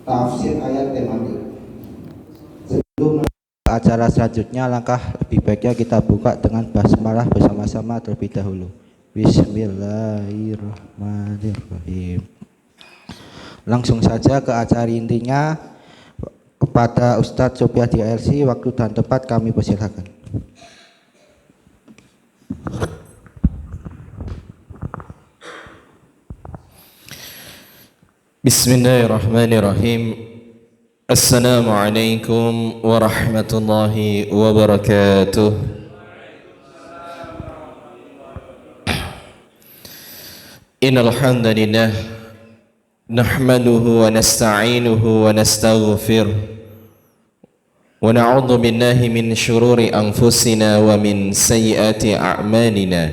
Tafsir ayat tematik. Sebelum acara selanjutnya, langkah lebih baiknya kita buka dengan basmalah bersama-sama terlebih dahulu. Bismillahirrahmanirrahim. Langsung saja ke acara intinya. Kepada Ustadz Sopiadi LC, waktu dan tempat kami persilakan. Bismillahirrahmanirrahim. Assalamualaikum warahmatullahi wabarakatuh. Innal hamdalillah nahmaduhu wa nasta'inuhu wa nastaghfiruh wa na'udzu billahi min shururi anfusina wa min sayyiati a'malina.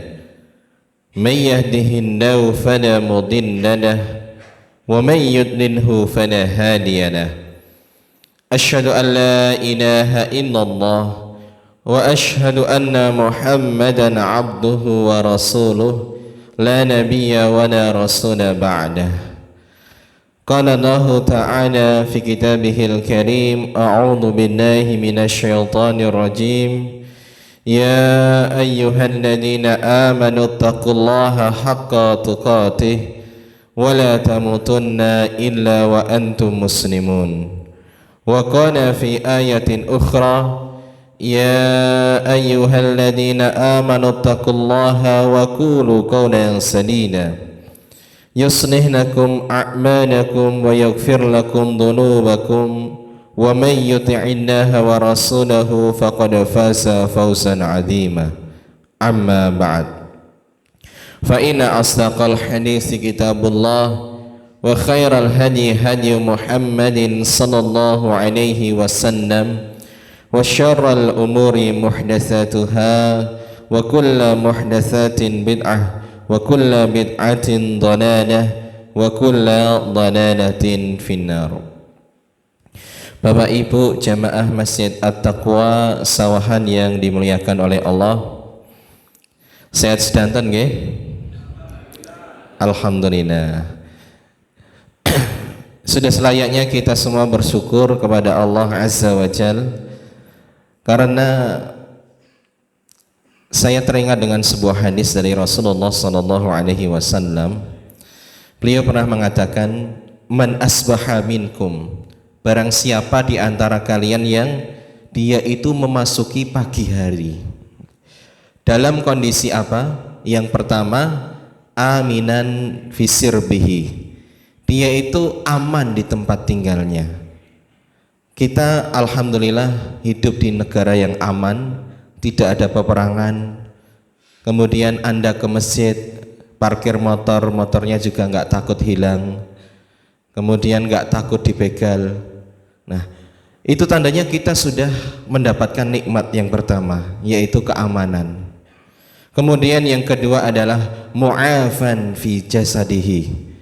May yahdihillahu fala mudilla lahu wa may yudlilhu fala hadiya lahu. Asyhadu an la ilaha illallah wa asyhadu anna Muhammadan abduhu wa rasuluh la nabiyya wa la rasula ba'dah. Qala Allahu ta'ala fi kitabihil karim, a'udzu billahi minasy syaithanir rajim. Ya ayyuhalladzina amanu taqullaha haqqa tuqatih wa la tamutunna illa wa antum muslimun. Wa qala fi ayatin ukhra, ya ayyuhalladzina amanu taqullaha wa qulu qawlan sadida yuslih lakum a'malakum wa yaghfir lakum dhunubakum wa may yuti'illaha wa rasulahu faqad faza fawzan 'azima. Amma ba'd. Fa inna asdaqal hadits kitabullah wa khairal hadi hadi Muhammadin sallallahu alaihi wasallam wa syarral umuri muhdatsatuha wa kullu muhdatsatin bid'ah wa kullu bid'atin dhalalah wa kullu dhalalatin finnar. Bapak Ibu jamaah Masjid At-Taqwa Sawahan yang dimuliakan oleh Allah, sehat sedanten nggih? Alhamdulillah. Sudah selayaknya kita semua bersyukur kepada Allah Azza wa Jalla, karena saya teringat dengan sebuah hadis dari Rasulullah sallallahu alaihi wasallam. Beliau pernah mengatakan, "Man asbaha minkum," barang siapa di antara kalian yang dia itu memasuki pagi hari dalam kondisi apa? Yang pertama, aminan fisirbihi. Dia itu aman di tempat tinggalnya. Kita alhamdulillah hidup di negara yang aman, tidak ada peperangan. Kemudian Anda ke masjid, parkir motor, motornya juga nggak takut hilang. Kemudian nggak takut dibegal. Nah, itu tandanya kita sudah mendapatkan nikmat yang pertama, yaitu keamanan. Kemudian yang kedua adalah mu'afan fi jasadihi.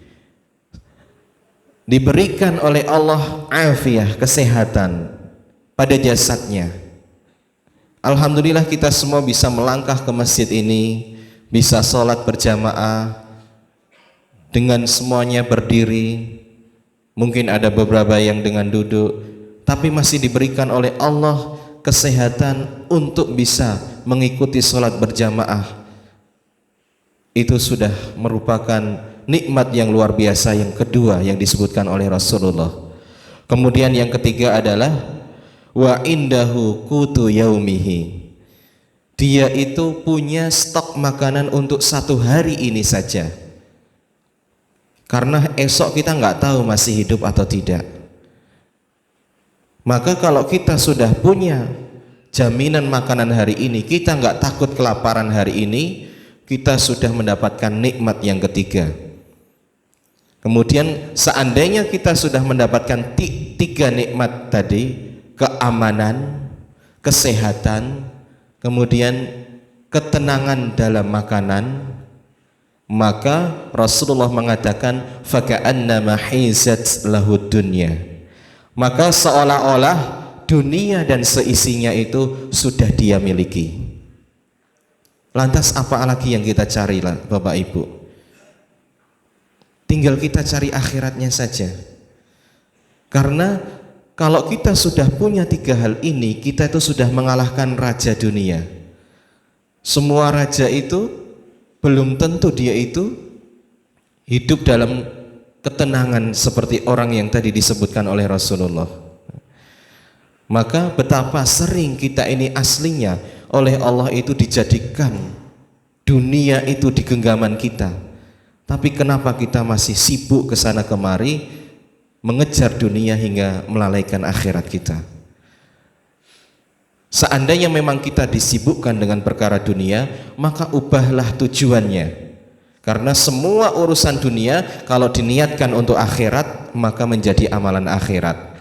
Diberikan oleh Allah afiah, kesehatan pada jasadnya. Alhamdulillah kita semua bisa melangkah ke masjid ini, bisa sholat berjamaah dengan semuanya berdiri. Mungkin ada beberapa yang dengan duduk, tapi masih diberikan oleh Allah kesehatan untuk bisa mengikuti sholat berjamaah. Itu sudah merupakan nikmat yang luar biasa yang kedua yang disebutkan oleh Rasulullah. Kemudian yang ketiga adalah wa indahu qutu yaumihi. Dia itu punya stok makanan untuk satu hari ini saja, karena esok kita nggak tahu masih hidup atau tidak. Maka kalau kita sudah punya jaminan makanan hari ini, kita nggak takut kelaparan hari ini, kita sudah mendapatkan nikmat yang ketiga. Kemudian seandainya kita sudah mendapatkan tiga nikmat tadi, keamanan, kesehatan, kemudian ketenangan dalam makanan, maka Rasulullah mengatakan faka'annama hizat lahud dunya. Maka seolah-olah dunia dan seisinya itu sudah dia miliki. Lantas apa lagi yang kita cari lah Bapak Ibu? Tinggal kita cari akhiratnya saja. Karena kalau kita sudah punya tiga hal ini, kita itu sudah mengalahkan raja dunia. Semua raja itu belum tentu dia itu hidup dalam ketenangan seperti orang yang tadi disebutkan oleh Rasulullah. Maka betapa sering kita ini aslinya oleh Allah itu dijadikan dunia itu di genggaman kita. Tapi kenapa kita masih sibuk ke sana kemari mengejar dunia hingga melalaikan akhirat kita? Seandainya memang kita disibukkan dengan perkara dunia, maka ubahlah tujuannya. Karena semua urusan dunia kalau diniatkan untuk akhirat, maka menjadi amalan akhirat.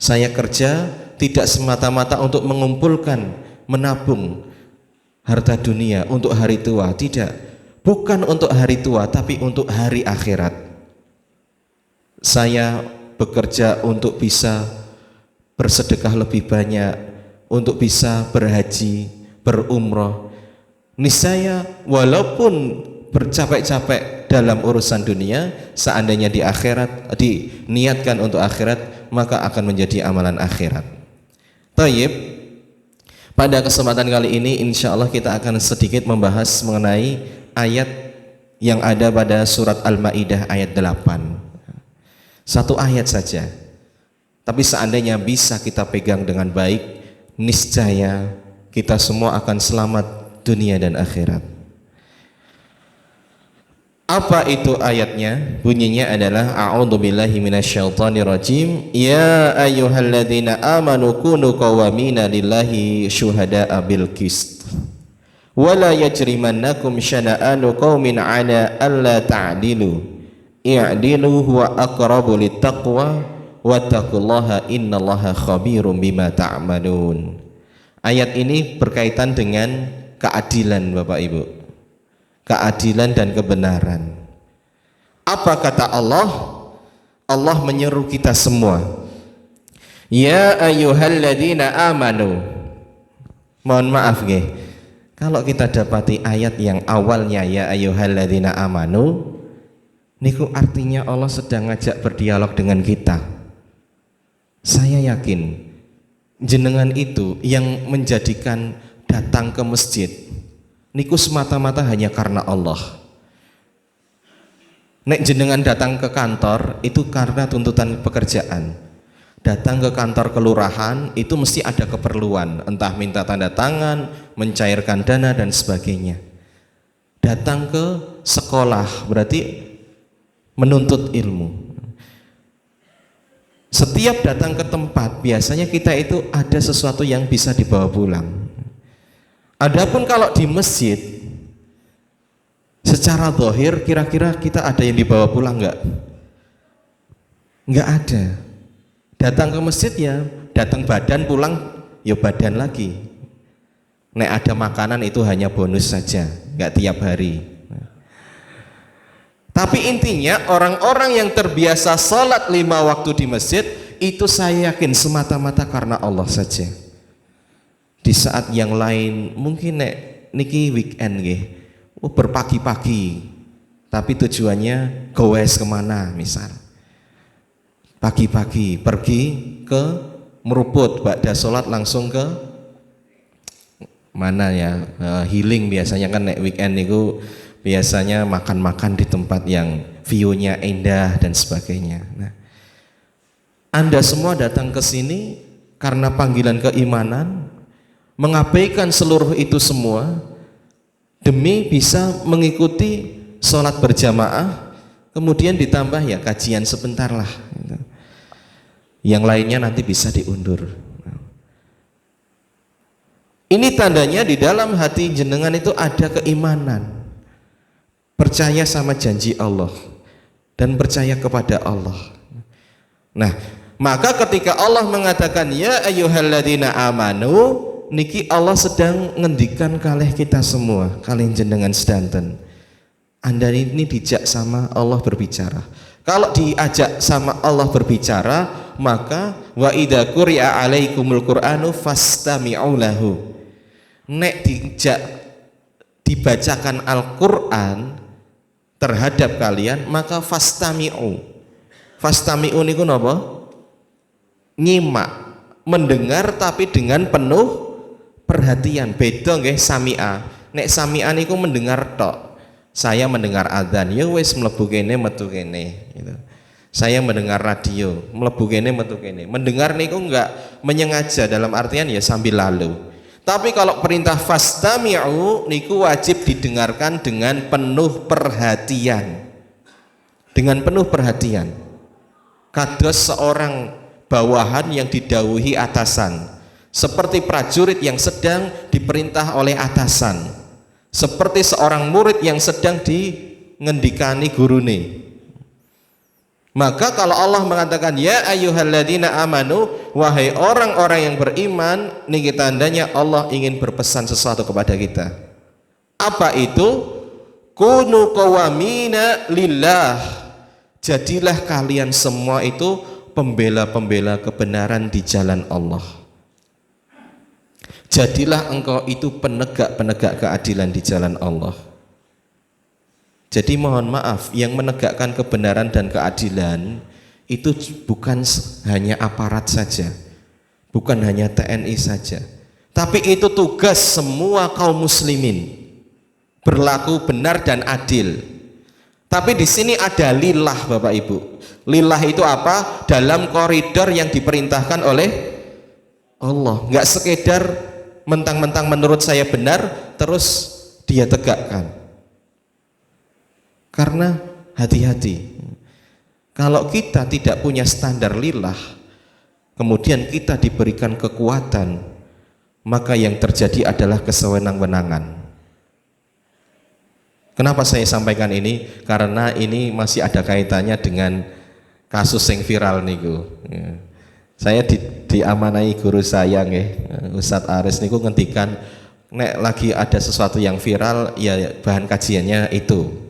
Saya kerja tidak semata-mata untuk mengumpulkan, menabung harta dunia untuk hari tua, tidak. Bukan untuk hari tua, tapi untuk hari akhirat. Saya bekerja untuk bisa bersedekah lebih banyak, untuk bisa berhaji, berumroh. Niscaya walaupun bercapek-capek dalam urusan dunia, seandainya di akhirat diniatkan untuk akhirat, maka akan menjadi amalan akhirat. Tayyib, pada kesempatan kali ini insya Allah kita akan sedikit membahas mengenai ayat yang ada pada surat Al-Maidah ayat 8. Satu ayat saja, tapi seandainya bisa kita pegang dengan baik, niscaya kita semua akan selamat dunia dan akhirat. Apa itu ayatnya? Bunyinya adalah a'udzubillahi minasyaitonirrajim. Ya ayyuhalladzina amanu kunu qawwamina lillahi syuhada'a bil qist. Wa la yajrimannakum syana'anu qaumin 'ala alla ta'dilu. I'dilu huwa aqrabu littaqwa wattaqullaha innallaha khabirum bima ta'malun. Ayat ini berkaitan dengan keadilan, Bapak Ibu. Keadilan dan kebenaran. Apa kata Allah? Allah menyeru kita semua. Ya ayyuhalladzina amanu. Mohon maaf nggih. Kalau kita dapati ayat yang awalnya ya ayyuhalladzina amanu, niku artinya Allah sedang ngajak berdialog dengan kita. Saya yakin jenengan itu yang menjadikan datang ke masjid niku semata-mata hanya karena Allah. Nek jenengan datang ke kantor itu karena tuntutan pekerjaan. Datang ke kantor kelurahan itu mesti ada keperluan, entah minta tanda tangan, mencairkan dana dan sebagainya. Datang ke sekolah berarti menuntut ilmu. Setiap datang ke tempat biasanya kita itu ada sesuatu yang bisa dibawa pulang. Adapun kalau di masjid, secara zahir kira-kira kita ada yang dibawa pulang enggak? Enggak ada. Datang ke masjid ya, datang badan, pulang ya badan lagi. Nek ada makanan itu hanya bonus saja, enggak tiap hari. Tapi intinya orang-orang yang terbiasa sholat 5 waktu di masjid, itu saya yakin semata-mata karena Allah saja. Di saat yang lain mungkin niki weekend nggih, berpagi-pagi, tapi tujuannya goes kemana misal. Pagi-pagi pergi ke meruput, ba'da sholat langsung ke mana ya, healing biasanya kan nek weekend niku biasanya makan-makan di tempat yang view-nya indah dan sebagainya. Nah, Anda semua datang ke sini karena panggilan keimanan, mengabaikan seluruh itu semua demi bisa mengikuti sholat berjamaah, kemudian ditambah ya kajian sebentar lah, yang lainnya nanti bisa diundur. Ini tandanya di dalam hati jenengan itu ada keimanan, percaya sama janji Allah dan percaya kepada Allah. Nah, maka ketika Allah mengatakan ya ayyuhalladzina amanu, niki Allah sedang ngendikan kalih kita semua, kalih jenengan sedanten. Anda ini dijak sama Allah berbicara. Kalau diajak sama Allah berbicara, maka wa idza quri'a alaikumul qur'anu fastami'u lahu. Nek dijak dibacakan Al-Qur'an terhadap kalian, maka fastami'u. Fastami'u niku napa? nyimak, mendengar tapi dengan penuh perhatian. Beda nggih sami'a. Nek sami'a niku mendengar tok. Saya mendengar adzan, ya wis mlebu kene metu kene gitu. Saya mendengar radio, mlebu kene metu kene. Mendengar niku enggak menyengaja, dalam artian ya sambil lalu. Tapi kalau perintah fastami'u niku wajib didengarkan dengan penuh perhatian. Dengan penuh perhatian. Kados seorang bawahan yang didhawuhi atasan, seperti prajurit yang sedang diperintah oleh atasan, seperti seorang murid yang sedang dingendikani gurune. Maka kalau Allah mengatakan ya ayyuhalladzina amanu, wahai orang-orang yang beriman, niki tandanya Allah ingin berpesan sesuatu kepada kita. Apa itu? Kunu qawamina lillah. Jadilah kalian semua itu pembela-pembela kebenaran di jalan Allah. Jadilah engkau itu penegak-penegak keadilan di jalan Allah. Jadi mohon maaf, yang menegakkan kebenaran dan keadilan itu bukan hanya aparat saja, bukan hanya TNI saja, tapi itu tugas semua kaum muslimin, berlaku benar dan adil. Tapi di sini ada lillah, Bapak Ibu. Lillah itu apa? Dalam koridor yang diperintahkan oleh Allah. Nggak sekedar mentang-mentang menurut saya benar terus dia tegakkan. Karena hati-hati, kalau kita tidak punya standar lillah, kemudian kita diberikan kekuatan, maka yang terjadi adalah kesewenang-wenangan. Kenapa saya sampaikan ini? Karena ini masih ada kaitannya dengan kasus yang viral niku. Saya diamanai guru saya Ustadz Aris niku ngendikan, nek lagi ada sesuatu yang viral ya bahan kajiannya itu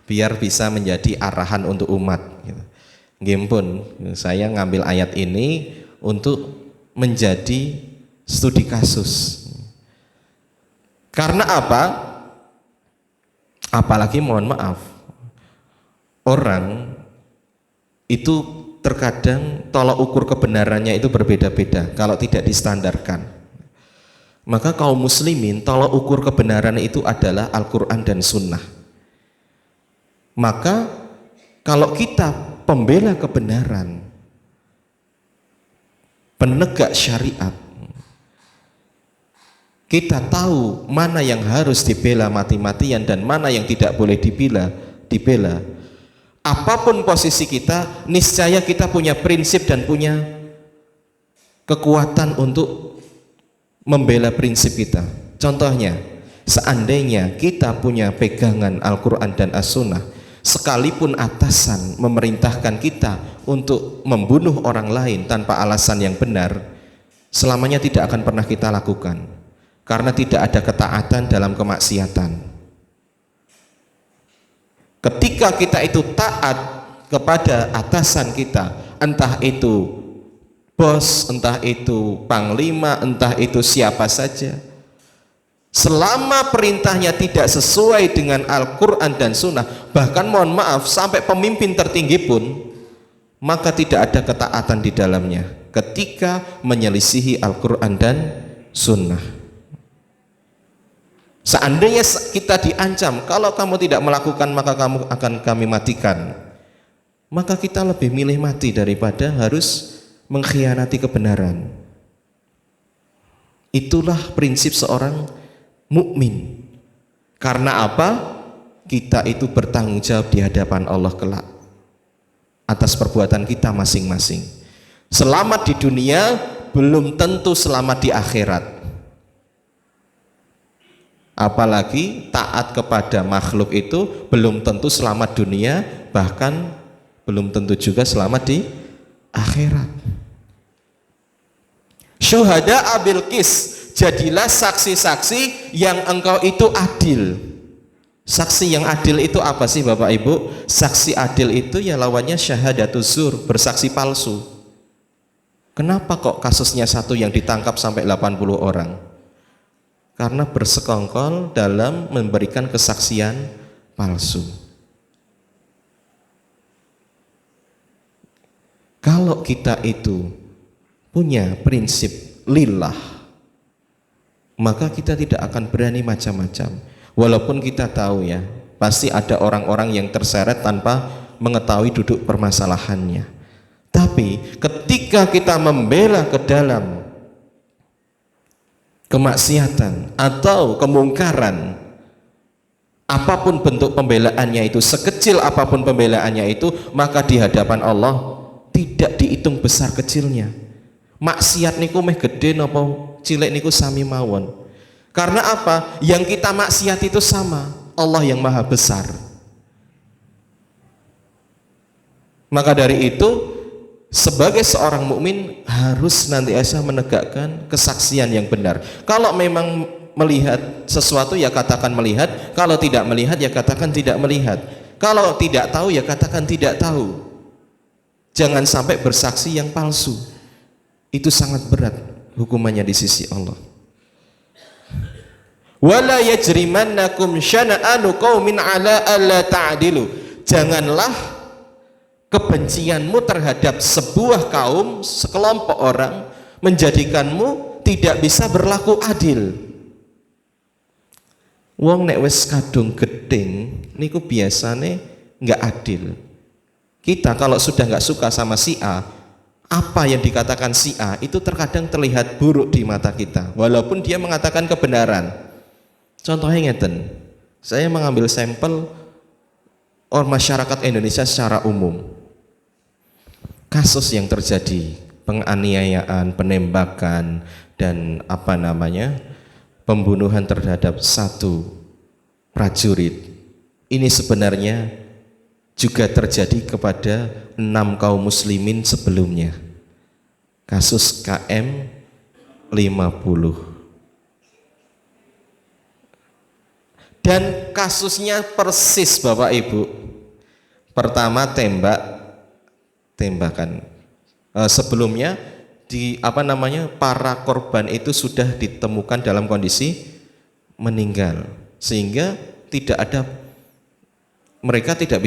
biar bisa menjadi arahan untuk umat gitu. Nggih pun saya ngambil ayat ini untuk menjadi studi kasus. Karena apa? Apalagi mohon maaf, orang itu terkadang tolak ukur kebenarannya itu berbeda-beda kalau tidak distandarkan. Maka kaum muslimin tolak ukur kebenaran itu adalah Al-Quran dan Sunnah. Maka kalau kita pembela kebenaran, penegak syariat, kita tahu mana yang harus dibela mati-matian dan mana yang tidak boleh dibela. Apapun posisi kita, niscaya kita punya prinsip dan punya kekuatan untuk membela prinsip kita. Contohnya, seandainya kita punya pegangan Al-Quran dan As-Sunnah, sekalipun atasan memerintahkan kita untuk membunuh orang lain tanpa alasan yang benar, selamanya tidak akan pernah kita lakukan. Karena tidak ada ketaatan dalam kemaksiatan. Ketika kita itu taat kepada atasan kita, entah itu bos, entah itu panglima, entah itu siapa saja, selama perintahnya tidak sesuai dengan Al-Quran dan Sunnah, bahkan mohon maaf sampai pemimpin tertinggi pun, maka tidak ada ketaatan di dalamnya ketika menyelisihi Al-Quran dan Sunnah. Seandainya kita diancam, kalau kamu tidak melakukan maka kamu akan kami matikan, maka kita lebih milih mati daripada harus mengkhianati kebenaran. Itulah prinsip seorang mukmin. Karena apa? Kita itu bertanggung jawab di hadapan Allah kelak atas perbuatan kita masing-masing. Selamat di dunia belum tentu selamat di akhirat. Apalagi taat kepada makhluk itu belum tentu selamat dunia, bahkan belum tentu juga selamat di akhirat. Syuhada abil qis, jadilah saksi-saksi yang engkau itu adil. Saksi yang adil itu apa sih Bapak Ibu? Saksi adil itu ya lawannya syahadatuz zur, bersaksi palsu. Kenapa kok kasusnya satu yang ditangkap sampai 80 orang? Karena bersekongkol dalam memberikan kesaksian palsu. Kalau kita itu punya prinsip lillah, maka kita tidak akan berani macam-macam. Walaupun kita tahu ya, pasti ada orang-orang yang terseret tanpa mengetahui duduk permasalahannya. Tapi ketika kita membela ke dalam kemaksiatan atau kemungkaran, apapun bentuk pembelaannya itu, sekecil apapun pembelaannya itu, maka di hadapan Allah tidak dihitung besar kecilnya. Maksiat niku meh gede napa cilik niku sami mawon. Karena apa? Yang kita maksiat itu sama, Allah yang maha besar. Maka dari itu, sebagai seorang mukmin harus nantiasa menegakkan kesaksian yang benar. Kalau memang melihat sesuatu ya katakan melihat, kalau tidak melihat ya katakan tidak melihat, kalau tidak tahu ya katakan tidak tahu. Jangan sampai bersaksi yang palsu. Itu sangat berat hukumannya di sisi Allah. Wala yajrimannakum syana'anu qaumin ala alla ta'dilu. Janganlah kebencianmu terhadap sebuah kaum, sekelompok orang menjadikanmu tidak bisa berlaku adil. Wong nek wis kadung gedeng niku biasane nggak adil. Kita kalau sudah nggak suka sama si A, apa yang dikatakan si A itu terkadang terlihat buruk di mata kita, walaupun dia mengatakan kebenaran. Contohnya ngeten, saya mengambil sampel orang masyarakat Indonesia secara umum. Kasus yang terjadi, penganiayaan, penembakan, dan pembunuhan terhadap satu prajurit, ini sebenarnya juga terjadi kepada 6 kaum muslimin sebelumnya. Kasus KM 50. Dan kasusnya persis Bapak Ibu. Pertama tembakan. Sebelumnya para korban itu sudah ditemukan dalam kondisi meninggal, sehingga mereka tidak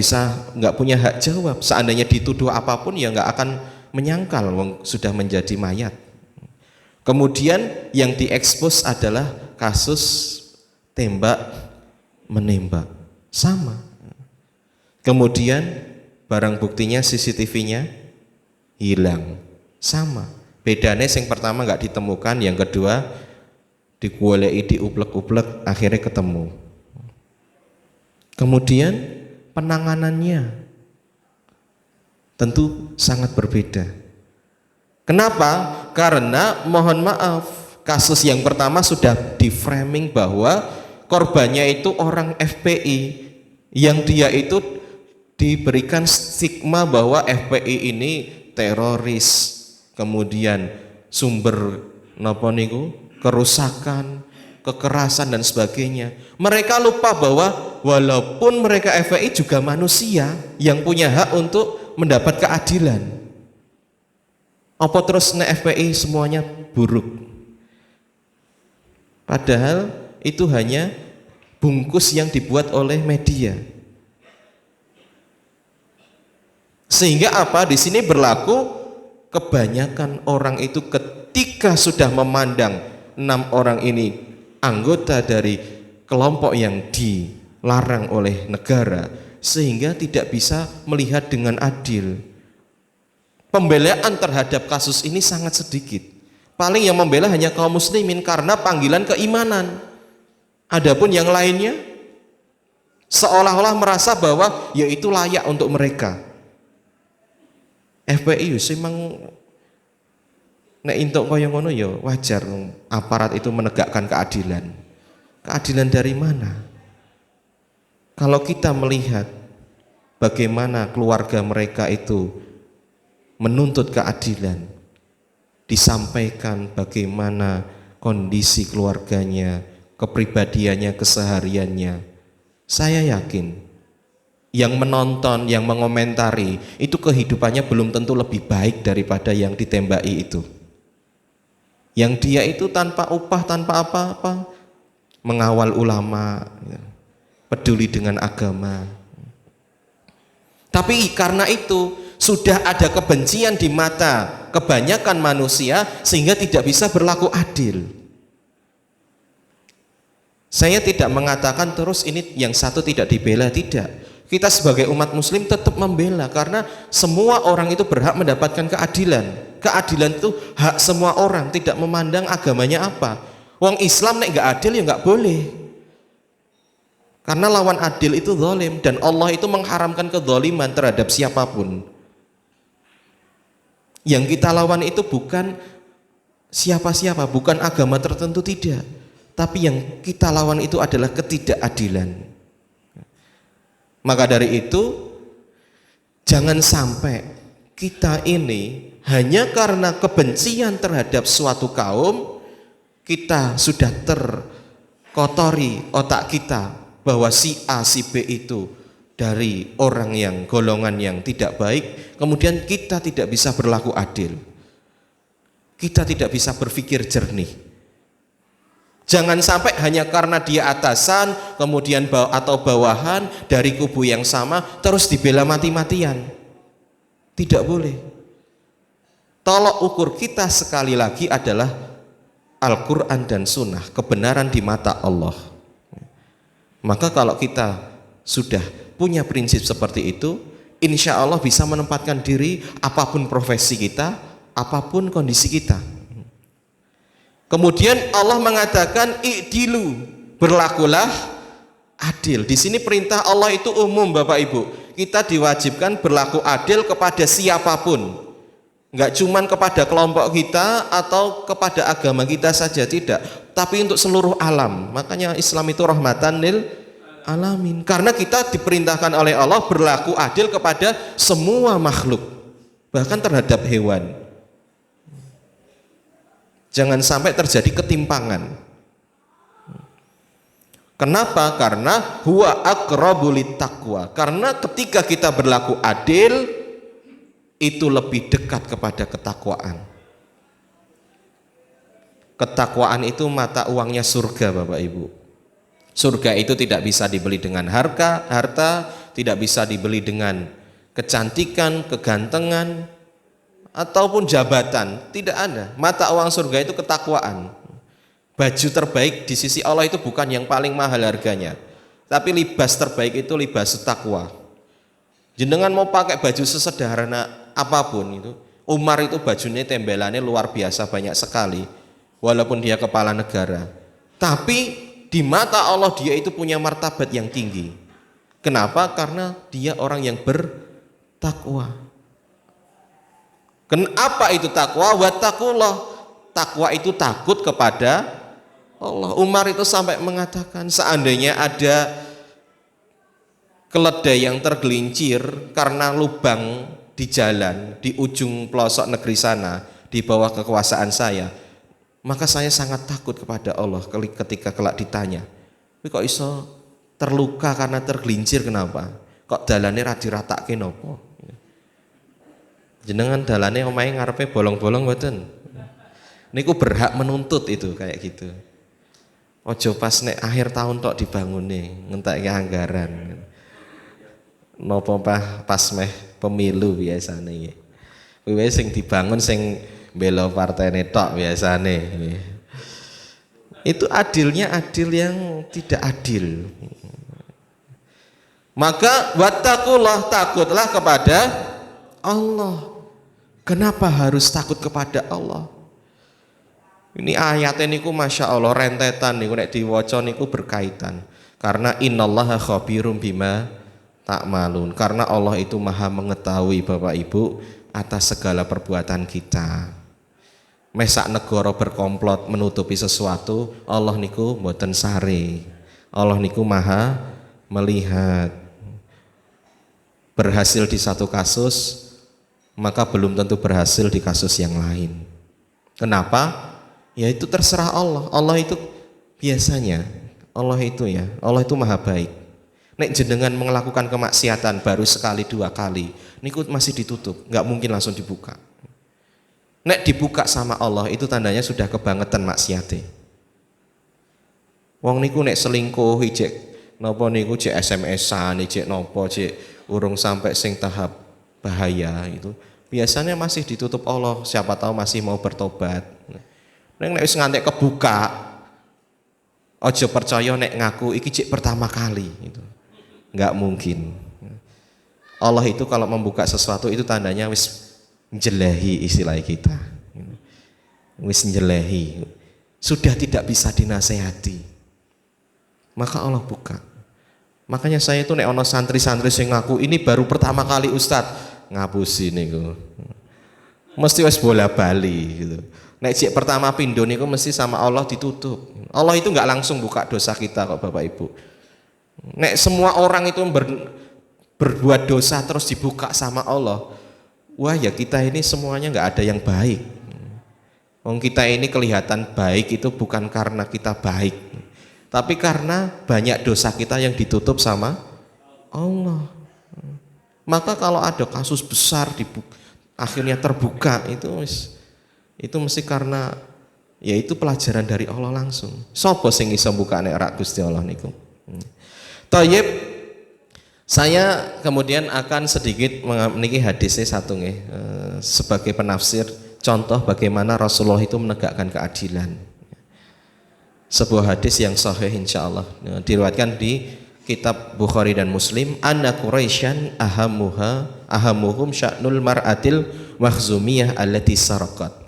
nggak punya hak jawab. Seandainya dituduh apapun ya nggak akan menyangkal, sudah menjadi mayat. Kemudian yang diekspos adalah kasus tembak menembak, sama. Kemudian barang buktinya CCTV-nya hilang, sama. Bedanya yang pertama nggak ditemukan, yang kedua digoleki, diuplek-uplek, akhirnya ketemu. Kemudian penanganannya tentu sangat berbeda. Kenapa? Karena mohon maaf, kasus yang pertama sudah di-framing bahwa korbannya itu orang FPI, yang dia itu diberikan stigma bahwa FPI ini teroris, kemudian sumber kerusakan, kekerasan dan sebagainya. Mereka lupa bahwa walaupun mereka FPI juga manusia yang punya hak untuk mendapat keadilan. Apa terus FPI semuanya buruk? Padahal itu hanya bungkus yang dibuat oleh media. Sehingga di sini berlaku, kebanyakan orang itu ketika sudah memandang 6 orang ini anggota dari kelompok yang dilarang oleh negara, sehingga tidak bisa melihat dengan adil. Pembelaan terhadap kasus ini sangat sedikit. Paling yang membela hanya kaum muslimin karena panggilan keimanan. Adapun yang lainnya seolah-olah merasa bahwa ya itu layak untuk mereka. FPI memang nek entuk kaya ngono ya wajar, aparat itu menegakkan keadilan. Keadilan dari mana? Kalau kita melihat bagaimana keluarga mereka itu menuntut keadilan, disampaikan bagaimana kondisi keluarganya, kepribadiannya, kesehariannya, saya yakin yang menonton, yang mengomentari itu kehidupannya belum tentu lebih baik daripada yang ditembaki itu. Yang dia itu tanpa upah, tanpa apa-apa, mengawal ulama, peduli dengan agama. Tapi karena itu sudah ada kebencian di mata kebanyakan manusia sehingga tidak bisa berlaku adil. Saya tidak mengatakan terus ini yang satu tidak dibela, tidak. Kita sebagai umat muslim tetap membela karena semua orang itu berhak mendapatkan keadilan. Keadilan itu hak semua orang, tidak memandang agamanya apa. Wong Islam nek nggak adil ya nggak boleh. Karena lawan adil itu zalim dan Allah itu mengharamkan kezaliman terhadap siapapun. Yang kita lawan itu bukan siapa-siapa, bukan agama tertentu, tidak. Tapi yang kita lawan itu adalah ketidakadilan. Maka dari itu jangan sampai kita ini hanya karena kebencian terhadap suatu kaum kita sudah terkotori otak kita bahwa si A, si B itu dari orang yang golongan yang tidak baik, kemudian kita tidak bisa berlaku adil. Kita tidak bisa berpikir jernih. Jangan sampai hanya karena dia atasan, kemudian atau bawahan dari kubu yang sama terus dibela mati-matian. Tidak boleh. Tolok ukur kita sekali lagi adalah Al-Quran dan Sunnah, kebenaran di mata Allah. Maka kalau kita sudah punya prinsip seperti itu, insya Allah bisa menempatkan diri apapun profesi kita, apapun kondisi kita. Kemudian Allah mengatakan i'dilu, berlakulah adil. Di sini perintah Allah itu umum Bapak Ibu. Kita diwajibkan berlaku adil kepada siapapun. Enggak cuman kepada kelompok kita atau kepada agama kita saja, tidak, tapi untuk seluruh alam. Makanya Islam itu rahmatan lil alamin. Karena kita diperintahkan oleh Allah berlaku adil kepada semua makhluk, bahkan terhadap hewan. Jangan sampai terjadi ketimpangan. Kenapa? Karena huwa aqrabu littaqwa. Karena ketika kita berlaku adil itu lebih dekat kepada ketakwaan. Ketakwaan itu mata uangnya surga Bapak Ibu. Surga itu tidak bisa dibeli dengan harta, tidak bisa dibeli dengan kecantikan, kegantengan, ataupun jabatan. Tidak ada. Mata uang surga itu ketakwaan. Baju terbaik di sisi Allah itu bukan yang paling mahal harganya, tapi libas terbaik itu libas takwa. Jenengan mau pakai baju sesederhana apapun itu, Umar itu bajunya tembelannya luar biasa banyak sekali, walaupun dia kepala negara. Tapi di mata Allah dia itu punya martabat yang tinggi. Kenapa? Karena dia orang yang bertakwa. Kenapa itu takwa? Wattaqullah. Takwa itu takut kepada Allah. Umar itu sampai mengatakan seandainya ada keledai yang tergelincir karena lubang di jalan di ujung pelosok negeri sana di bawah kekuasaan saya, maka saya sangat takut kepada Allah ketika kelak ditanya, "Tapi kok iso terluka karena tergelincir kenapa? Kok dalane ra diratakke napa?" Jenengan dalane omahe ngarepe bolong-bolong mboten? Niku berhak menuntut itu kayak gitu. Ojo pas nek akhir tahun tok dibangune, ngentekke anggaran. Napa pas meh pemilu biasane. Kuwi sing dibangun sing bela partene tok biasane. Itu adilnya adil yang tidak adil. Maka wattaqullah, takutlah kepada Allah. Kenapa harus takut kepada Allah? Ini ayatnya niku Masya Allah rentetan niku nek diwaca niku berkaitan. Karena innallaha khabirum bima ta'malun. Karena Allah itu maha mengetahui Bapak Ibu atas segala perbuatan kita. Mesak negara berkomplot menutupi sesuatu, Allah niku mboten sare. Allah niku maha melihat. Berhasil di satu kasus, maka belum tentu berhasil di kasus yang lain. Kenapa? Ya itu terserah Allah. Allah itu biasanya, Allah itu maha baik. Nek jenengan melakukan kemaksiatan baru sekali dua kali, niku masih ditutup, nggak mungkin langsung dibuka. Nek dibuka sama Allah itu tandanya sudah kebangetan maksiate. Wong niku nek selingkuh ijek napa niku cek SMS-an, ijek napa cek urung sampai sing tahap bahaya itu biasanya masih ditutup Allah, siapa tahu masih mau bertobat. Nek wis ngantek kebuka, ojo percaya nek ngaku iki cek pertama kali itu. Enggak mungkin. Allah itu kalau membuka sesuatu itu tandanya wis njelehi istilah kita. Wis njelehi. Sudah tidak bisa dinasehati. Maka Allah buka. Makanya saya itu nek ono santri-santri sing ngaku ini baru pertama kali Ustadz, ngapusi niku. Mesti wis bola-bali gitu. Nek cek pertama pindho niku mesti sama Allah ditutup. Allah itu enggak langsung buka dosa kita kok Bapak Ibu. Nek semua orang itu berbuat dosa terus dibuka sama Allah, wah ya kita ini semuanya enggak ada yang baik. Wong kita ini kelihatan baik itu bukan karena kita baik, tapi karena banyak dosa kita yang ditutup sama Allah. Maka kalau ada kasus besar akhirnya terbuka itu mesti karena ya itu pelajaran dari Allah langsung. Sopo sing iso mbukane rak Gusti Allah niku. Thayyib, saya kemudian akan sedikit meniki hadisnya satu nggih sebagai penafsir contoh bagaimana Rasulullah itu menegakkan keadilan. Sebuah hadis yang sahih insyaallah diriwayatkan di kitab Bukhari dan Muslim, anna Quraisyan ahamuhum sya'nul mar'atil makhzumiyah allati saraqat.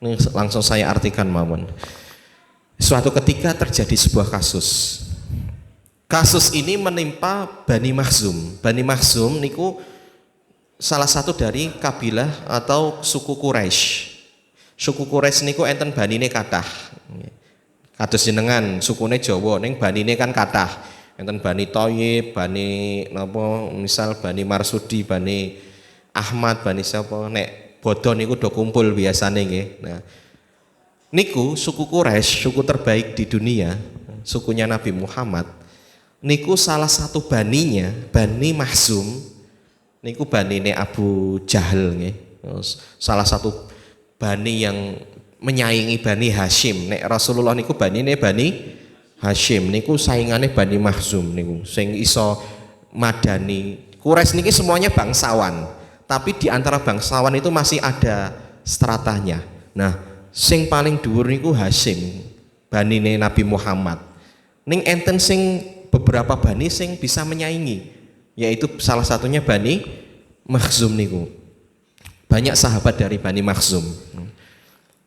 Ini langsung saya artikan mawon. Suatu ketika terjadi sebuah kasus. Kasus ini menimpa Bani Makhzum. Bani Makhzum niku salah satu dari kabilah atau suku Quraisy. Suku Quraisy niku enten banine kathah. Kados jenengan sukune Jawa ning banine kan kathah. Enten Bani Thayyib, Bani napa misal Bani Marsudi, Bani Ahmad, Bani siapa nek bodo niku do kumpul biasane nggih. Nah, niku suku Quraisy, suku terbaik di dunia, sukunya Nabi Muhammad. Niku salah satu baninya, Bani Makhzum. Niku banine Abu Jahal nggih. Salah satu bani yang menyaingi Bani Hashim. Nek Rasulullah niku banine Bani Hashim niku saingane Bani Makhzum niku sing iso madani. Quraisy niki semuanya bangsawan, tapi di antara bangsawan itu masih ada stratanya. Nah, sing paling dhuwur niku Hashim, banine Nabi Muhammad. Ning enten sing beberapa bani sing bisa menyaingi, yaitu salah satunya Bani Makhzum niku. Banyak sahabat dari Bani Makhzum.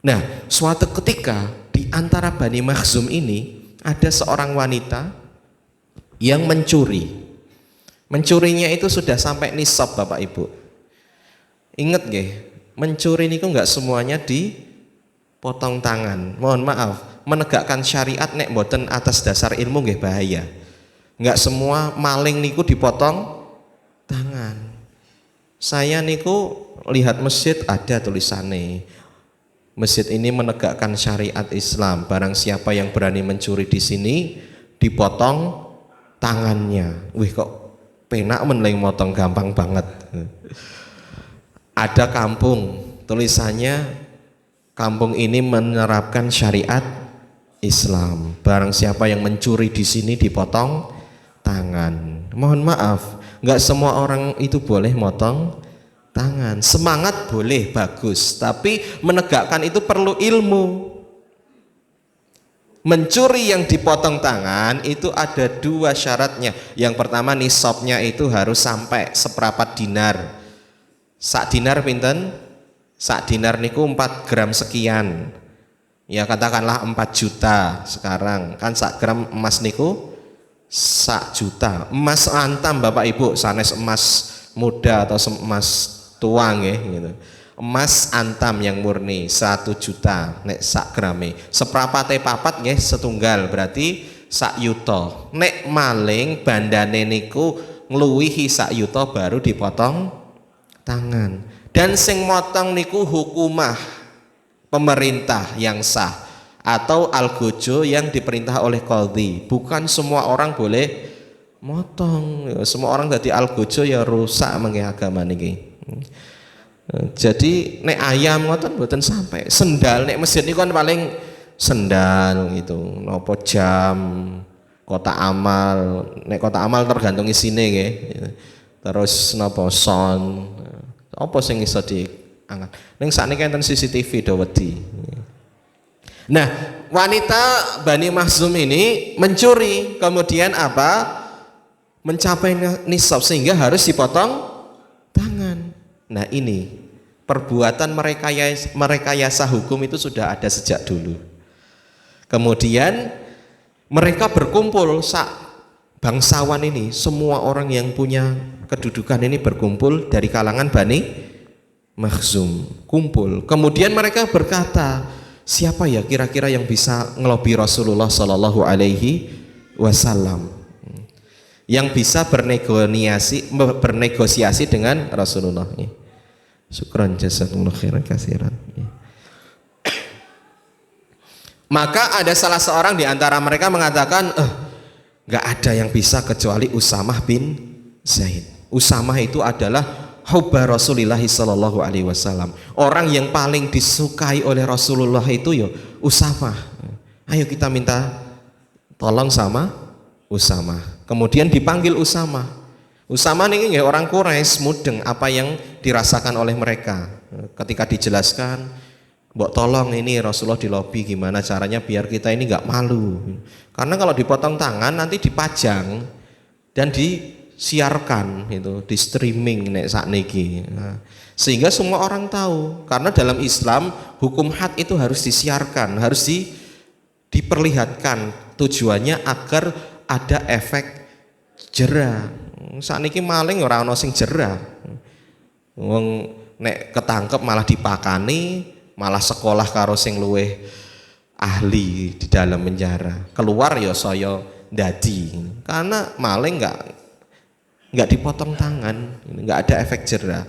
Nah, suatu ketika di antara Bani Makhzum ini ada seorang wanita yang mencuri. Mencurinya itu sudah sampai nisab Bapak Ibu. Ingat nggih, mencuri niku enggak semuanya dipotong tangan. Mohon maaf, menegakkan syariat nek mboten atas dasar ilmu nggih bahaya. Enggak semua maling niku dipotong tangan. Saya niku lihat masjid ada tulisannya, masjid ini menegakkan syariat Islam. Barang siapa yang berani mencuri di sini dipotong tangannya. Wih kok penak meneleng motong gampang banget. Ada kampung tulisannya, kampung ini menerapkan syariat Islam. Barang siapa yang mencuri di sini dipotong tangan. Mohon maaf, nggak semua orang itu boleh motong tangan. Semangat boleh, bagus, tapi menegakkan itu perlu ilmu. Mencuri yang dipotong tangan itu ada dua syaratnya. Yang pertama nisabnya itu harus sampai seperempat dinar. Sak dinar pinten? Sak dinar niku 4 gram sekian. Ya katakanlah 4 juta sekarang. Kan sak gram emas niku sak juta. Emas antam Bapak Ibu, sanes emas muda atau emas tuang ya gitu. Emas antam yang murni 1 juta nek sak grame. Seprapate papat nggih setunggal berarti sak yuta. Nek maling bandane niku ngluwihi sak yuta baru dipotong tangan. Dan sing motong niku hukumah pemerintah yang sah atau algojo yang diperintah oleh qadhi. Bukan semua orang boleh motong. Semua orang dadi algojo ya rusak mengke agama niki. Jadi nek ayam ngoten mboten sampai. Sendal nek masjid niku kan paling sendal gitu, nopo jam, kotak amal. Nek kotak amal tergantung isine nggih. Terus nopo son. Apa sing iso diangkat? Ning sakniki enten CCTV do wedi. Nah, wanita Bani Makhzum ini mencuri, kemudian apa? Mencapai nisab sehingga harus dipotong tangan. Nah, ini perbuatan merekayasa hukum itu sudah ada sejak dulu. Kemudian mereka berkumpul, bangsawan ini, semua orang yang punya kedudukan ini berkumpul dari kalangan Bani Makhzum, kumpul. Kemudian mereka berkata, siapa ya kira-kira yang bisa ngelobi Rasulullah Shallallahu Alaihi Wasallam, yang bisa bernegosiasi dengan Rasulullah? Syukran jazakumullah khairan katsiran. Maka ada salah seorang di antara mereka mengatakan, nggak ada yang bisa kecuali Usamah bin Zaid. Usamah itu adalah hubba Rasulillah sallallahu alaihi wasallam. Orang yang paling disukai oleh Rasulullah itu ya Usamah. Ayo kita minta tolong sama Usamah. Kemudian dipanggil Usamah. Usamah ini ya orang Quraisy, mudeng apa yang dirasakan oleh mereka. Ketika dijelaskan, mbok tolong ini Rasulullah di lobi, gimana caranya biar kita ini nggak malu. Karena kalau dipotong tangan nanti dipajang dan disiarkan itu, di streaming nek sakniki. Nah, sehingga semua orang tahu. Karena dalam Islam hukum had itu harus disiarkan, harus diperlihatkan. Tujuannya agar ada efek jera. Sakniki maling ora ana sing jera. Wong nek ketangkep malah dipakani, malah sekolah karo sing luweh ahli di dalam penjara. Keluar ya saya dadi. Karena maling enggak dipotong tangan, enggak ada efek jera.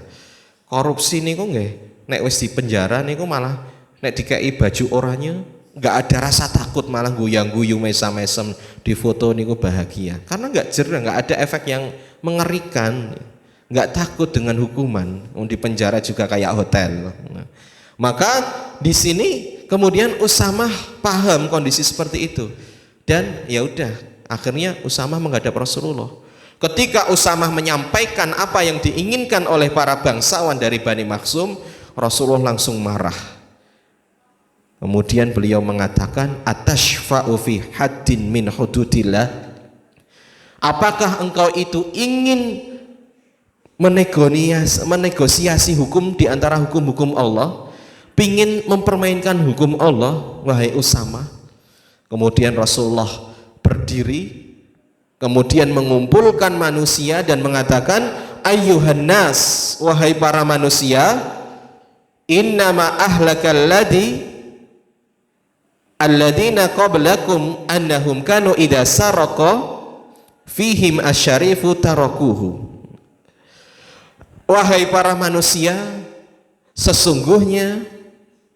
Korupsi niku nggih, nek wis di penjara niku malah nek dikei baju oranye enggak ada rasa takut, malah guyang-guyu mesam-mesem, di foto niku bahagia. Karena enggak jera, enggak ada efek yang mengerikan. Enggak takut dengan hukuman. Di penjara juga kayak hotel. Maka di sini kemudian Usamah paham kondisi seperti itu, dan ya udah akhirnya Usamah menghadap Rasulullah. Ketika Usamah menyampaikan apa yang diinginkan oleh para bangsawan dari Bani Makhzum, Rasulullah langsung marah. Kemudian beliau mengatakan, atashfa'u fi haddin min hududillah? Apakah engkau itu ingin menegosiasi hukum di antara hukum-hukum Allah? Pingin mempermainkan hukum Allah, wahai Usamah? Kemudian Rasulullah berdiri, kemudian mengumpulkan manusia dan mengatakan, ayyuhan nas, wahai para manusia, innama ahlakal alladzina qablakum annahum kanu idza saraqa fihim asyarifu tarakuhu. Wahai para manusia, sesungguhnya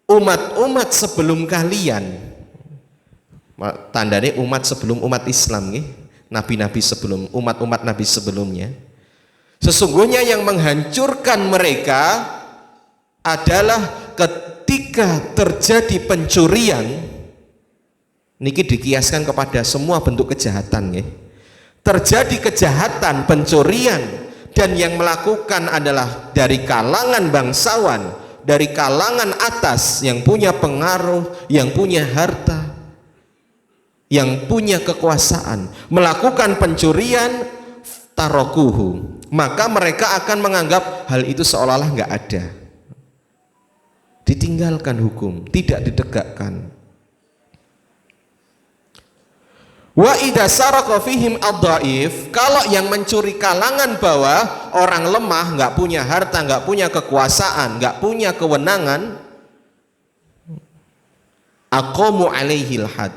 umat-umat sebelum kalian, tandanya umat sebelum umat Islam nih, nabi-nabi sebelum umat-umat nabi sebelumnya, sesungguhnya yang menghancurkan mereka adalah ketika terjadi pencurian. Niki dikiaskan kepada semua bentuk kejahatan nih. Terjadi kejahatan, pencurian, dan yang melakukan adalah dari kalangan bangsawan, dari kalangan atas yang punya pengaruh, yang punya harta, yang punya kekuasaan, melakukan pencurian, tarokuhu, maka mereka akan menganggap hal itu seolah-olah nggak ada, ditinggalkan hukum, tidak ditegakkan. Wa idza saraqa fihim ad-dhaif, kalau yang mencuri kalangan bawah, orang lemah, nggak punya harta, nggak punya kekuasaan, nggak punya kewenangan, aqamu alaihil had,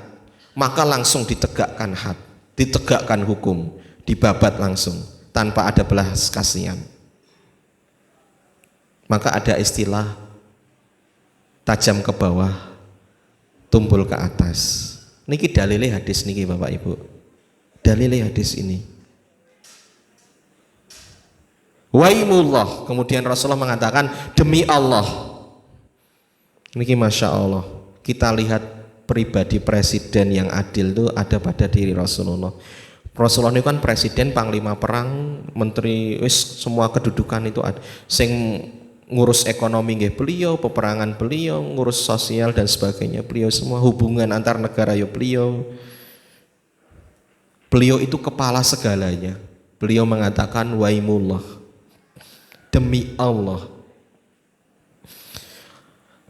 maka langsung ditegakkan had, ditegakkan hukum, dibabat langsung tanpa ada belas kasihan. Maka ada istilah tajam ke bawah, tumpul ke atas. Niki dalilnya hadis niki Bapak Ibu. Dalilnya hadis ini. Waimullah, kemudian Rasulullah mengatakan, demi Allah. Niki Masya Allah, kita lihat pribadi presiden yang adil itu ada pada diri Rasulullah. Rasulullah ini kan presiden, panglima perang, menteri, semua kedudukan itu ada. Sing ngurus ekonomi nggih beliau, peperangan beliau, ngurus sosial dan sebagainya beliau semua, hubungan antar negara ya beliau. Beliau itu kepala segalanya. Beliau mengatakan waimullah, demi Allah,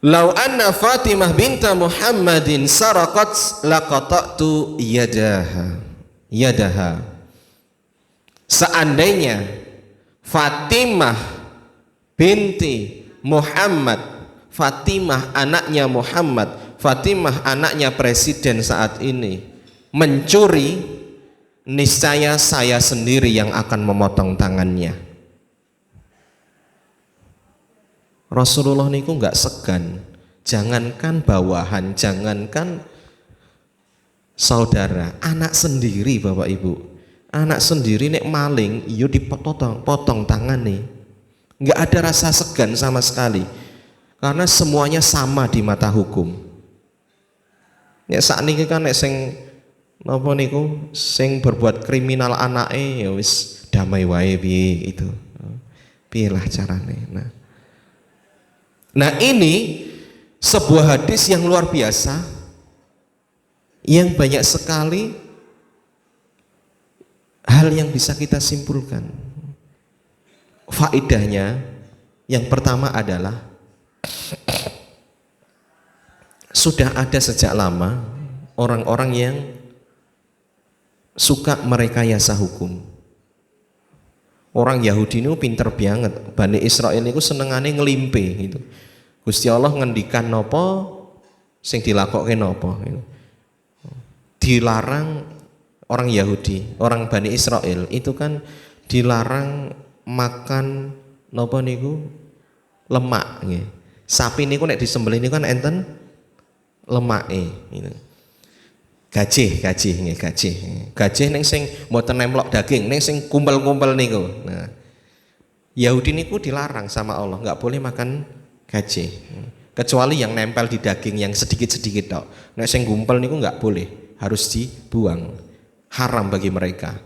lau anna Fatimah binta Muhammadin saraqat laqata'tu yadaha. Seandainya Fatimah binti Muhammad, Fatimah anaknya Muhammad, Fatimah anaknya presiden saat ini mencuri, niscaya saya sendiri yang akan memotong tangannya. Rasulullah niku nggak segan, jangankan bawahan, jangankan saudara, anak sendiri Bapak Ibu, anak sendiri nek maling, iyo potong tangan nih, nggak ada rasa segan sama sekali, karena semuanya sama di mata hukum. Nek saat ini kan nek sing napa niku sing berbuat kriminal anake ya wis damai wae piye itu, piye lah carane. Nah ini sebuah hadis yang luar biasa, yang banyak sekali hal yang bisa kita simpulkan. Faedahnya yang pertama adalah sudah ada sejak lama orang-orang yang suka merekayasa hukum. Orang Yahudi ini pinter banget, Bani Israel itu senengane ngelimpe gitu. Gusti Allah ngendikan nopo sing dilakokke nopo gitu. Dilarang orang Yahudi, orang Bani Israel itu kan dilarang makan nopo niku lemak nggih. Sapi niku nek disembelih niku kan enten lemake gitu. Gajih ning sing mboten nemplok daging, ning sing kumpel-kumpel niku. Nah, Yahudi niku dilarang sama Allah, nggak boleh makan gajih. Kecuali yang nempel di daging yang sedikit-sedikit tok. Nek sing gumpel niku nggak boleh, harus dibuang. Haram bagi mereka.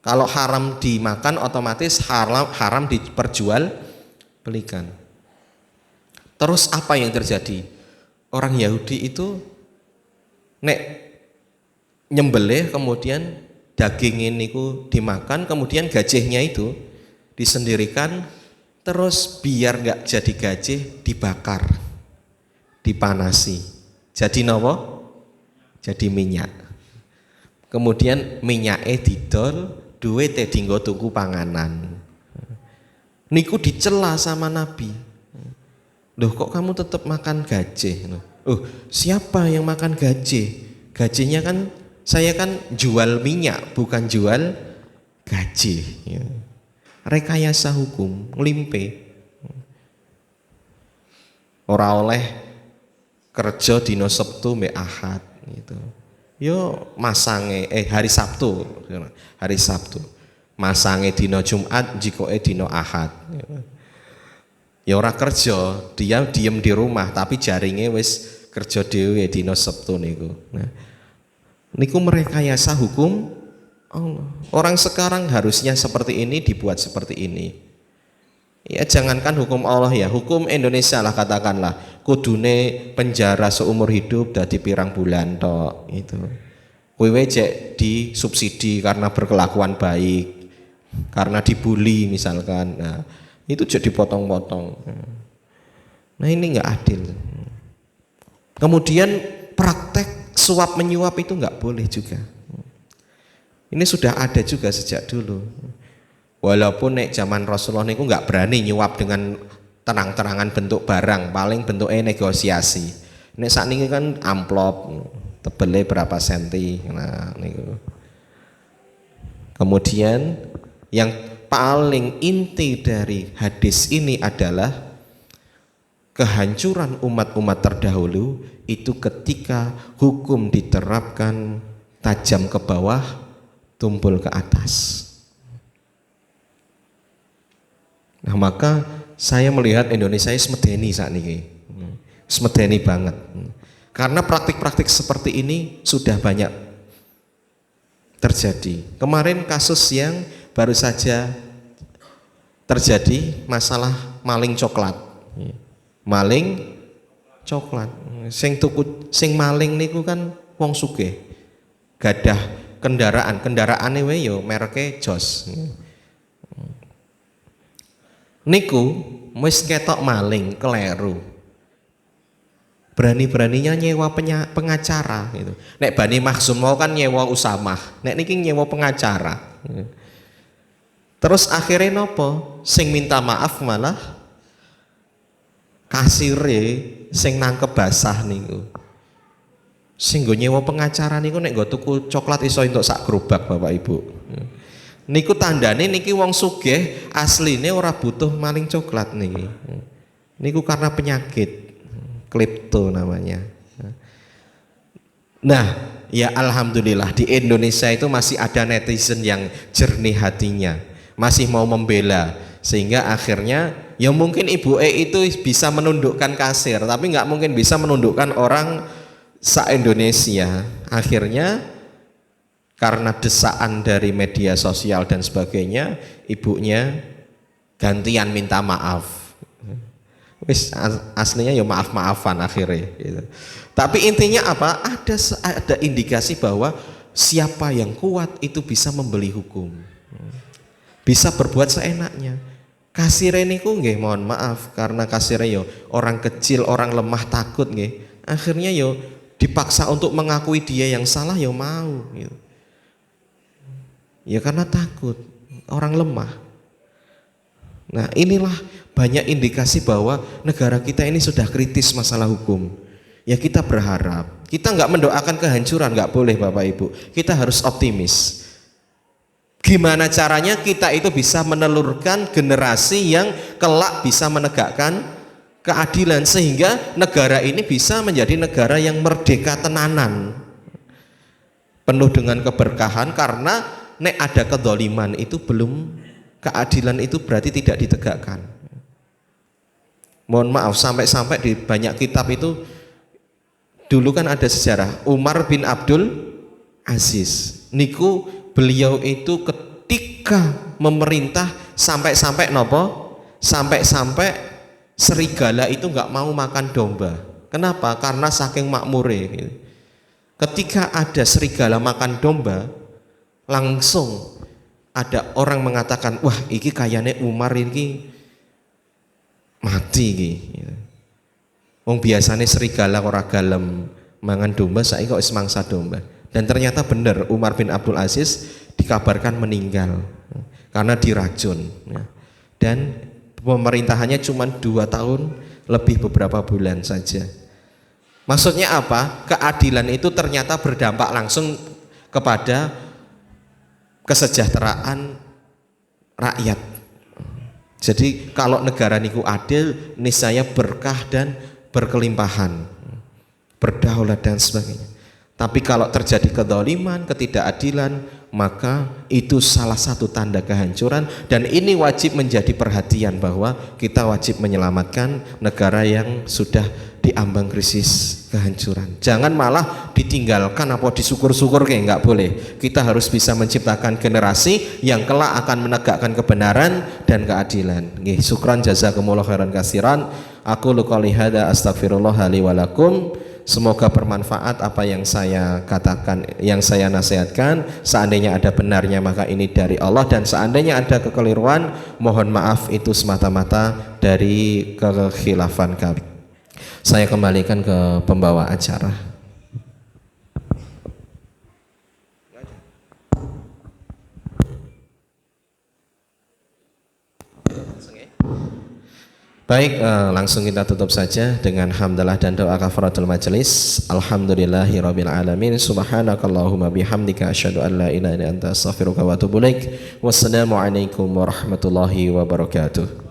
Kalau haram dimakan otomatis haram diperjual belikan. Terus apa yang terjadi? Orang Yahudi itu nek nyembelih kemudian daging ini ku dimakan, kemudian gajihnya itu disendirikan, terus biar nggak jadi gajih dibakar, dipanasi, jadi nopo? Jadi minyak. Kemudian minyaknya didol, duwite dienggo tuku panganan. Niku dicela sama Nabi. Loh kok kamu tetap makan gajih? Oh siapa yang makan gajih? Gajihnya kan saya kan jual minyak, bukan jual gajih. Ya. Rekayasa hukum, nglimpe. Ora oleh kerja dino Sabtu mbek Ahad gitu. Yo masange hari Sabtu. Masange dino Jumat, jikoke dino Ahad. Ya ora kerja, dia diem di rumah tapi jaringe wis kerja dhewe dino Sabtu niku. Nah, niku merekayasa hukum Allah. Orang sekarang harusnya seperti ini dibuat seperti ini. Ya jangankan hukum Allah ya, hukum Indonesia lah katakanlah, kudune penjara seumur hidup dadi pirang bulan tok itu. Kowe cek disubsidi karena berkelakuan baik, karena dibully misalkan. Nah, itu jadi potong-potong. Nah, ini enggak adil. Kemudian praktek suap menyuap itu enggak boleh juga. Ini sudah ada juga sejak dulu. Walaupun nek zaman Rasulullah niku enggak berani nyuap dengan terang-terangan bentuk barang, paling bentuknya negosiasi. Nek saat ini kan amplop, tebelnya berapa senti. Nah, niku. Kemudian yang paling inti dari hadis ini adalah kehancuran umat-umat terdahulu itu ketika hukum diterapkan tajam ke bawah, tumpul ke atas. Nah maka saya melihat Indonesia semedeni saat ini, semedeni banget. Karena praktik-praktik seperti ini sudah banyak terjadi. Kemarin kasus yang baru saja terjadi masalah maling coklat. Maling coklat. Sing maling niku kan wong sugih. Gadah kendaraane wae yo mereke Jos. Niku wis ketok maling keleru. Berani-beraninya nyewa pengacara gitu. Nek Bani Makhzum mau kan nyewa Usamah, nek niki nyewa pengacara. Terus akhirnya nopo? Sing minta maaf malah kasire sing nangkep basah niku. Sing nggo nyewa pengacara niku nek nggo tuku coklat iso entuk sak gerobak Bapak Ibu. Niku tandane niki wong sugih asline ora butuh maling coklat niki. Niku karena penyakit klepto namanya. Nah, ya alhamdulillah di Indonesia itu masih ada netizen yang jernih hatinya, masih mau membela, sehingga akhirnya ya mungkin Ibu E itu bisa menundukkan kasir, tapi nggak mungkin bisa menundukkan orang se-Indonesia. Akhirnya karena desaan dari media sosial dan sebagainya, ibunya gantian minta maaf. Wis aslinya ya maaf-maafan akhirnya gitu. Tapi intinya apa? Ada indikasi bahwa siapa yang kuat itu bisa membeli hukum. Bisa berbuat seenaknya. Kasire niku nggih mohon maaf karena kasire yo orang kecil, orang lemah takut nggih. Akhirnya yo dipaksa untuk mengakui dia yang salah yo mau gitu. Ya karena takut, orang lemah. Nah, inilah banyak indikasi bahwa negara kita ini sudah kritis masalah hukum. Ya kita berharap, kita nggak mendoakan kehancuran, nggak boleh Bapak Ibu. Kita harus optimis. Gimana caranya kita itu bisa menelurkan generasi yang kelak bisa menegakkan keadilan sehingga negara ini bisa menjadi negara yang merdeka tenanan, penuh dengan keberkahan. Karena nek ada kedzaliman itu belum, keadilan itu berarti tidak ditegakkan. Mohon maaf, sampai-sampai di banyak kitab itu dulu kan ada sejarah Umar bin Abdul Aziz. Niku beliau itu ketika memerintah sampai-sampai nopo? Sampai-sampai serigala itu nggak mau makan domba. Kenapa? Karena saking makmure. Ketika ada serigala makan domba, langsung ada orang mengatakan, wah iki kayane Umar iki mati iki. Wong biasane serigala ora galem mangan domba, saiki kok wis mangsa domba. Dan ternyata benar Umar bin Abdul Aziz dikabarkan meninggal karena diracun. Dan pemerintahannya cuma 2 tahun lebih beberapa bulan saja. Maksudnya apa? Keadilan itu ternyata berdampak langsung kepada kesejahteraan rakyat. Jadi kalau negara niku adil, niscaya berkah dan berkelimpahan, berdaulat dan sebagainya. Tapi kalau terjadi kedzaliman, ketidakadilan, maka itu salah satu tanda kehancuran. Dan ini wajib menjadi perhatian bahwa kita wajib menyelamatkan negara yang sudah diambang krisis kehancuran. Jangan malah ditinggalkan apa disyukur-syukur, kayak nggak boleh. Kita harus bisa menciptakan generasi yang kelak akan menegakkan kebenaran dan keadilan. Nggih, syukran jazakumullah khairan katsiran. Aku qouli hada astaghfirullah li wa lakum. Semoga bermanfaat apa yang saya katakan, yang saya nasihatkan. Seandainya ada benarnya maka ini dari Allah, dan seandainya ada kekeliruan mohon maaf itu semata-mata dari kekhilafan kami. Saya kembalikan ke pembawa acara. Baik, langsung kita tutup saja dengan hamdalah dan doa kafaratul majelis. Alhamdulillahirabbil alamin. Subhanakallahumma bihamdika asyhadu an la ilaha illa anta astaghfiruka wa atubu ilaik. Wassalamualaikum warahmatullahi wabarakatuh.